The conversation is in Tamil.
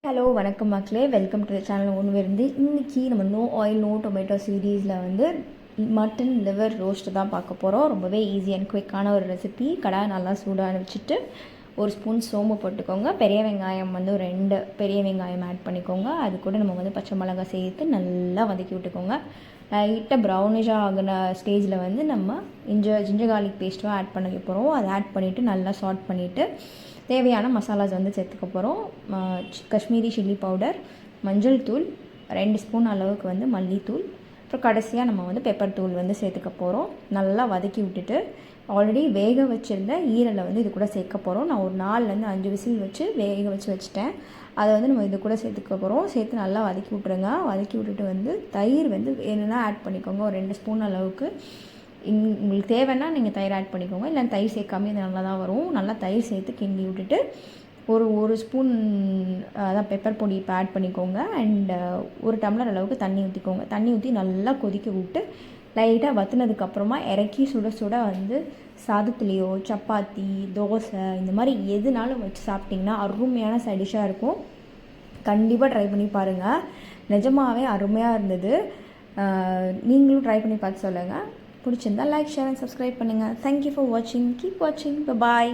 ஹலோ வணக்கம் மக்களே, வெல்கம் டு த சேனல் ஒன்று இருந்து. இன்றைக்கி நம்ம நோ ஆயில் நோ டொமேட்டோ சீரீஸில் வந்து மட்டன் லிவர் ரோஸ்ட்டு தான் பார்க்க போகிறோம். ரொம்பவே ஈஸி அண்ட் குயிக்கான ஒரு ரெசிபி. கடாய் நல்லா சூடாக வச்சுட்டு ஒரு ஸ்பூன் சோம்பு போட்டுக்கோங்க. பெரிய வெங்காயம் வந்து ஒரு 2 பெரிய வெங்காயம் ஆட் பண்ணிக்கோங்க. அது கூட நம்ம வந்து பச்சை மிளகாய் சேர்த்து நல்லா வதக்கி விட்டுக்கோங்க. லைட்டாக ப்ரௌனிஷாக ஆகின ஸ்டேஜில் வந்து நம்ம ஜிஞ்சர் கார்லிக் பேஸ்ட்டும் ஆட் பண்ண போகிறோம். அதை ஆட் பண்ணிவிட்டு நல்லா சால்ட் பண்ணிவிட்டு தேவையான மசாலாஸ் வந்து சேர்த்துக்க போகிறோம். காஷ்மீரி சில்லி பவுடர், மஞ்சள் தூள், 2 ஸ்பூன் அளவுக்கு வந்து மல்லித்தூள், அப்புறம் கடைசியாக நம்ம வந்து பெப்பர் தூள் வந்து சேர்த்துக்க போகிறோம். நல்லா வதக்கி விட்டுட்டு ஆல்ரெடி வேக வச்சுருந்த ஈரலை வந்து இது கூட சேர்க்க போகிறோம். நான் ஒரு 4லேருந்து 5 விசில் வச்சு வேக வச்சுட்டேன். அதை வந்து நம்ம இது கூட சேர்த்துக்க போகிறோம். சேர்த்து நல்லா வதக்கி விட்ருங்க. வதக்கி விட்டுட்டு வந்து தயிர் வந்து வேணும்னா ஆட் பண்ணிக்கோங்க. ஒரு 2 ஸ்பூன் அளவுக்கு. உங்களுக்கு தேவைன்னா நீங்கள் தயிர் ஆட் பண்ணிக்கோங்க. இல்லை தயிர் சேர்க்காம இது நல்லா தான் வரும். நல்லா தயிர் சேர்த்து கிண்டி விட்டுட்டு ஒரு ஸ்பூன் அதான் பெப்பர் பொடி இப்போ ஆட் பண்ணிக்கோங்க. அண்ட் 1 டம்ளர் அளவுக்கு தண்ணி ஊற்றிக்கோங்க. தண்ணி ஊற்றி நல்லா கொதிக்க விட்டு லைட்டாக வற்றினதுக்கப்புறமா இறக்கி சுட சுட வந்து சாதத்துலேயோ சப்பாத்தி தோசை இந்த மாதிரி எதுனாலும் வச்சு சாப்பிட்டிங்கன்னா அருமையான சைடிஷ்ஷாக இருக்கும். கண்டிப்பாக ட்ரை பண்ணி பாருங்கள். நிஜமாகவே அருமையாக இருந்தது. நீங்களும் ட்ரை பண்ணி பார்த்து சொல்லுங்கள். பிடிச்சிருந்தா லைக், ஷேர் அண்ட் சப்ஸ்கிரைப் பண்ணுங்கள். தேங்க்யூ ஃபார் வாட்சிங். கீப் வாட்சிங். பாய்.